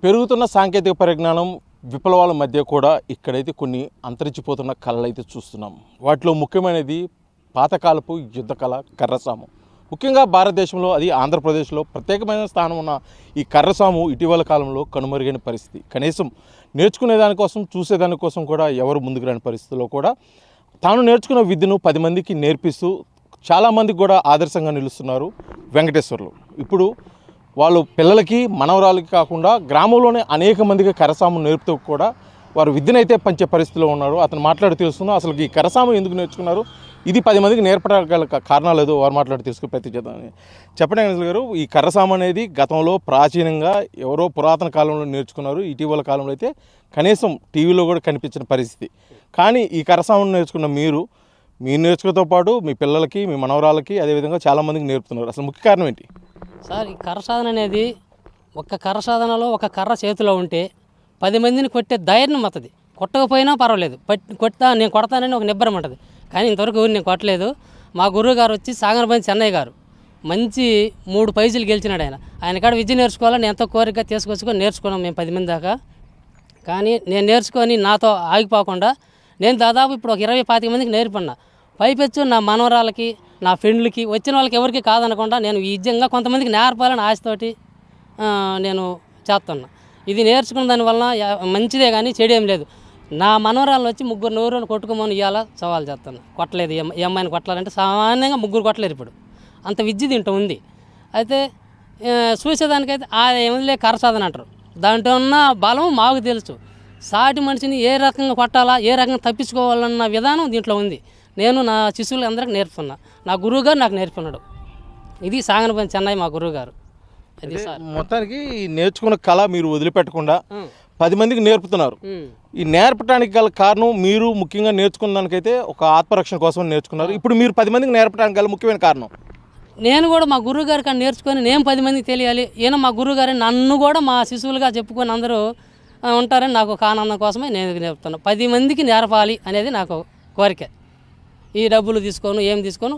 పెరుగుతున్న సాంకేతిక పరిజ్ఞానం విప్లవాల మధ్య కూడా ఇక్కడైతే కొన్ని అంతరించిపోతున్న కళలు అయితే చూస్తున్నాం. వాటిలో ముఖ్యమైనది పాతకాలపు యుద్ధ కళ కర్రసాము. ముఖ్యంగా భారతదేశంలో, అది ఆంధ్రప్రదేశ్లో ప్రత్యేకమైన స్థానం ఉన్న ఈ కర్రసాము ఇటీవల కాలంలో కనుమరుగైన పరిస్థితి. కనీసం నేర్చుకునే దానికోసం, చూసేదానికోసం కూడా ఎవరు ముందుకు రాని పరిస్థితుల్లో కూడా తాను నేర్చుకున్న విద్యను 10 మందికి నేర్పిస్తూ చాలామందికి కూడా ఆదర్శంగా నిలుస్తున్నారు వెంకటేశ్వర్లు. ఇప్పుడు వాళ్ళు పిల్లలకి, మనవరాలకి కాకుండా గ్రామంలోనే అనేక మందికి కర్రసాము నేర్పుతూ కూడా వారు విద్యనైతే పంచే పరిస్థితిలో ఉన్నారు. అతను మాట్లాడి తెలుస్తున్నాం అసలు ఈ కర్రసాము ఎందుకు నేర్చుకున్నారు, ఇది 10 మందికి నేర్పగల కారణాలు ఏదో వారు మాట్లాడి తెలుసుకుని ప్రతి చేద్దామని. చెప్పండి అనిల్ గారు, ఈ కర్రసాము అనేది గతంలో ప్రాచీనంగా ఎవరో పురాతన కాలంలో నేర్చుకున్నారు. ఇటీవల కాలంలో అయితే కనీసం టీవీలో కూడా కనిపించిన పరిస్థితి. కానీ ఈ కర్రసామును నేర్చుకున్న మీరు నేర్చుకోతో పాటు మీ పిల్లలకి, మీ మనవరాలకి, అదేవిధంగా చాలామందికి నేర్పుతున్నారు. అసలు ముఖ్య కారణం ఏంటి సార్? ఈ కర్ర సాధన అనేది ఒక్క కర్ర సాధనలో ఒక కర్ర చేతిలో ఉంటే 10 మందిని కొట్టే ధైర్యం వస్తుంది. కొట్టకపోయినా పర్వాలేదు, నేను కొడతానని ఒక నిబ్బరం ఉంటుంది. కానీ ఇంతవరకు ఎవరు నేను కొట్టలేదు. మా గురువు గారు వచ్చి సాగరపల్లి చెన్నయ్య గారు మంచి 3 ప్రైజులు గెలిచినాడు. ఆయన కాడ విద్య నేర్చుకోవాలని ఎంతో కోరిక తీసుకొచ్చుకొని నేర్చుకున్నాం మేము 10 మంది దాకా. కానీ నేను నేర్చుకొని నాతో ఆగిపోకుండా నేను దాదాపు ఇప్పుడు ఒక 20-25 మందికి నేర్పన్నా. పైపెచ్చు నా మనవరాలకి, నా ఫ్రెండ్లకి, వచ్చిన వాళ్ళకి ఎవరికి కాదనకుండా నేను ఈజంగా కొంతమందికి నేర్పాలని ఆశతోటి నేను చేస్తున్నా. ఇది నేర్చుకున్న దానివల్ల మంచిదే కానీ చెడేం లేదు. నా మనవరాలను వచ్చి 3 నోరుని కొట్టుకోమని ఇవాళ సవాల్ చేస్తాను. కొట్టలేదు, ఈ అమ్మాయిని కొట్టాలంటే సామాన్యంగా 3 కొట్టలేరు ఇప్పుడు. అంత విద్య దీంట్లో ఉంది. అయితే చూసేదానికైతే ఏమిలే కర్ర సాధన అంటారు. దాంట్లో ఉన్న బలం మాకు తెలుసు. సాటి మనిషిని ఏ రకంగా కొట్టాలా, ఏ రకంగా తప్పించుకోవాలన్న విధానం దీంట్లో ఉంది. నేను నా శిష్యులు అందరికి నేర్పుతున్నా. నా గురువు గారు నాకు నేర్పున్నాడు. ఇది సాగనపల్లి చెన్నై మా గురువు గారు. అది సార్ మొత్తానికి నేర్చుకున్న కళ మీరు వదిలిపెట్టకుండా 10 మందికి నేర్పుతున్నారు. ఈ నేర్పడానికి గల కారణం మీరు ముఖ్యంగా నేర్చుకున్న దానికైతే ఒక ఆత్మరక్షణ కోసం నేర్చుకున్నారు. ఇప్పుడు మీరు 10 మందికి నేర్పడానికి గల ముఖ్యమైన కారణం? నేను కూడా మా గురువు గారి కానీ నేర్చుకొని నేను 10 మందికి తెలియాలి. ఈయన మా గురువు గారిని నన్ను కూడా మా శిశువులుగా చెప్పుకొని అందరూ ఉంటారని నాకు ఒక ఆనందం కోసమే నేను నేర్పుతాను. 10 మందికి నేర్పాలి అనేది నాకు కోరిక. ఈ డబ్బులు తీసుకోను, ఏం తీసుకోను,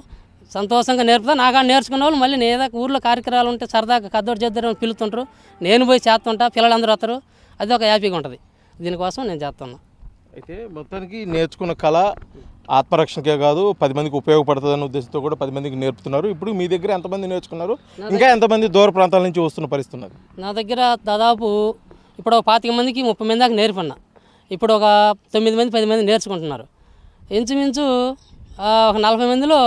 సంతోషంగా నేర్పుతాను. నాగా నేర్చుకున్న వాళ్ళు మళ్ళీ నేను ఏదో ఊర్లో కార్యక్రమాలు ఉంటే సరదాగా కద్దోడు చేద్దారని పిలుతుంటారు. నేను పోయి చేస్తుంటా, పిల్లలందరూ వస్తారు. అది ఒక హ్యాపీగా ఉంటుంది. దీనికోసం నేను చేస్తున్నా. అయితే మొత్తానికి నేర్చుకున్న కళ ఆత్మరక్షణకే కాదు, 10 మందికి ఉపయోగపడుతుందన్న ఉద్దేశంతో కూడా 10 మందికి నేర్పుతున్నారు. ఇప్పుడు మీ దగ్గర ఎంతమంది నేర్చుకున్నారు, ఇంకా ఎంతమంది దూర ప్రాంతాల నుంచి వస్తున్న పరిస్థితున్నారు? నా దగ్గర దాదాపు ఇప్పుడు ఒక 25 మందికి 30 మంది దాకా నేర్పన్నా. ఇప్పుడు ఒక 9 మంది 10 మంది నేర్చుకుంటున్నారు. ఇంచుమించు ఒక 40 మందిలో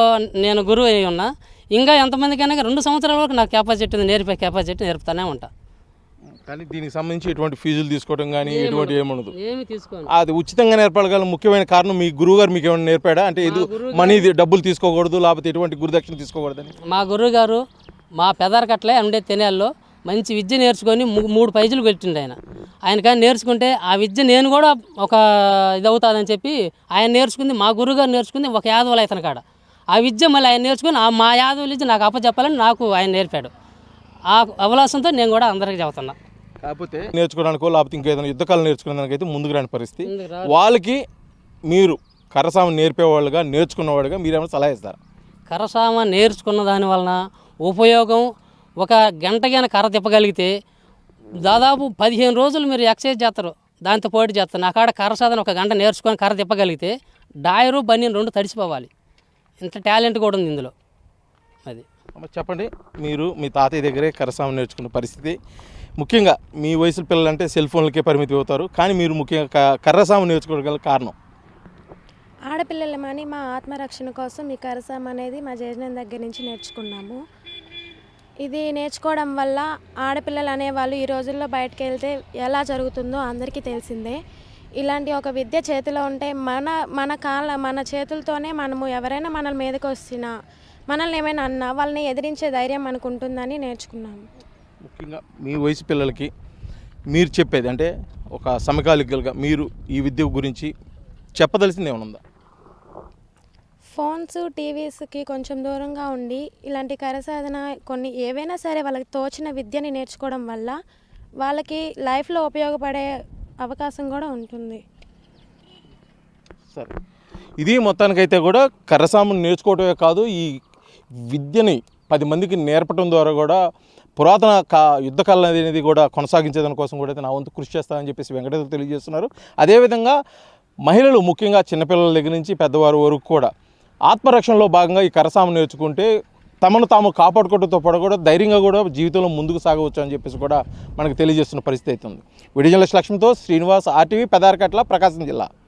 నేను గురువు అయి ఉన్నా. ఇంకా ఎంతమందికైనా 2 సంవత్సరాల వరకు నాకు కెపాసిటీ ఉంది, నేర్పే కెపాసిటీ నేర్పుతానే ఉంటా. కానీ దీనికి సంబంధించి ఎటువంటి ఫీజులు తీసుకోవడం కానీ ఎటువంటి ఏముండదు, ఏమి తీసుకోండి. అది ఉచితంగా నేర్పగల ముఖ్యమైన కారణం మీ గురువు గారు మీకు ఏమైనా నేర్పాడా? అంటే ఇది మనీ డబ్బులు తీసుకోకూడదు, లేకపోతే ఎటువంటి గురుదక్షిణ తీసుకోకూడదని? మా గురువు గారు మా పెదరకట్లే ఉండే తెనాల్లో మంచి విద్య నేర్చుకొని 3 ప్రైజులు కొట్టిండు ఆయన కానీ నేర్చుకుంటే ఆ విద్య నేను కూడా ఒక ఇది అవుతుందని చెప్పి ఆయన నేర్చుకుంది, మా గురువుగారు నేర్చుకుంది ఒక యాదవులు అవుతాను కాడ. ఆ విద్య మళ్ళీ ఆయన నేర్చుకుని మా యాదవులు ఇచ్చి నాకు అప్పచెప్పాలని నాకు ఆయన నేర్పాడు. ఆ అవకాశంతో నేను కూడా అందరికీ చెబుతున్నా. కాకపోతే నేర్చుకోవడానికో లేకపోతే ఇంకేదైనా యుద్ధకాలు నేర్చుకునేదానికైతే ముందుకు రాని పరిస్థితి. వాళ్ళకి మీరు కర్రసామ నేర్పేవాళ్ళుగా, నేర్చుకున్నవాడుగా మీరేమైనా సలహా ఇస్తారా? కర్రసామ నేర్చుకున్న దాని వలన ఉపయోగం, ఒక గంటకైనా కర్ర తిప్పగలిగితే దాదాపు 15 రోజులు మీరు ఎక్సర్సైజ్ చేస్తారు, దాంతో పోటీ చేస్తారు. నా కాడ కర్ర సాధన ఒక గంట నేర్చుకొని కర్ర తిప్పగలిగితే డాయరు బనీన్ 2 తడిసిపోవాలి. ఇంత టాలెంట్ కూడా ఉంది ఇందులో. అది చెప్పండి, మీరు మీ తాతయ్య దగ్గరే కర్రసామ నేర్చుకున్న పరిస్థితి. ముఖ్యంగా మీ వయసు పిల్లలంటే సెల్ ఫోన్లకే పరిమితి అవుతారు, కానీ మీరు ముఖ్యంగా కర్రసామ నేర్చుకోగల కారణం? ఆడపిల్లలమని మా ఆత్మరక్షణ కోసం ఈ కర్రసామ అనేది మా జేజనం దగ్గర నుంచి నేర్చుకున్నాము. ఇది నేర్చుకోవడం వల్ల ఆడపిల్లలు అనేవాళ్ళు ఈ రోజుల్లో బయటకు వెళ్తే ఎలా జరుగుతుందో అందరికీ తెలిసిందే. ఇలాంటి ఒక విద్య చేతిలో ఉంటే మన చేతులతోనే మనము ఎవరైనా మన మీదకి వచ్చినా, మనల్ని ఏమైనా అన్నా వాళ్ళని ఎదిరించే ధైర్యం మనకు ఉంటుందని నేర్చుకున్నాము. ముఖ్యంగా మీ వయసు పిల్లలకి మీరు చెప్పేది, అంటే ఒక సమకాలికలుగా మీరు ఈ విద్య గురించి చెప్పదలసింది ఏమైనా ఉందా? ఫోన్స్, టీవీస్కి కొంచెం దూరంగా ఉండి ఇలాంటి కరసాధన కొన్ని ఏవైనా సరే వాళ్ళకి తోచిన విద్యని నేర్చుకోవడం వల్ల వాళ్ళకి లైఫ్లో ఉపయోగపడే అవకాశం కూడా ఉంటుంది. సరే, ఇది మొత్తానికైతే కూడా కర్రసామును నేర్చుకోవటమే కాదు, ఈ విద్యని 10 మందికి నేర్పడం ద్వారా కూడా పురాతన యుద్ధ కళ అనేది కూడా కొనసాగించేదాని కోసం కూడా అయితే నా వంతు కృషి చేస్తానని చెప్పేసి వెంకటేశ్వర తెలియజేస్తున్నారు. అదేవిధంగా మహిళలు ముఖ్యంగా చిన్నపిల్లల దగ్గర నుంచి పెద్దవారి వరకు కూడా ఆత్మరక్షణలో భాగంగా ఈ కర్రసాము నేర్చుకుంటే తమను తాము కాపాడుకోవడంతో పాటు కూడా ధైర్యంగా కూడా జీవితంలో ముందుకు సాగవచ్చు అని చెప్పేసి కూడా మనకు తెలియజేస్తున్న పరిస్థితి అవుతుంది. వీడియో జర్నలిస్ట్ లక్ష్మితో శ్రీనివాస్, RTV, పెదారకట్ల, ప్రకాశం జిల్లా.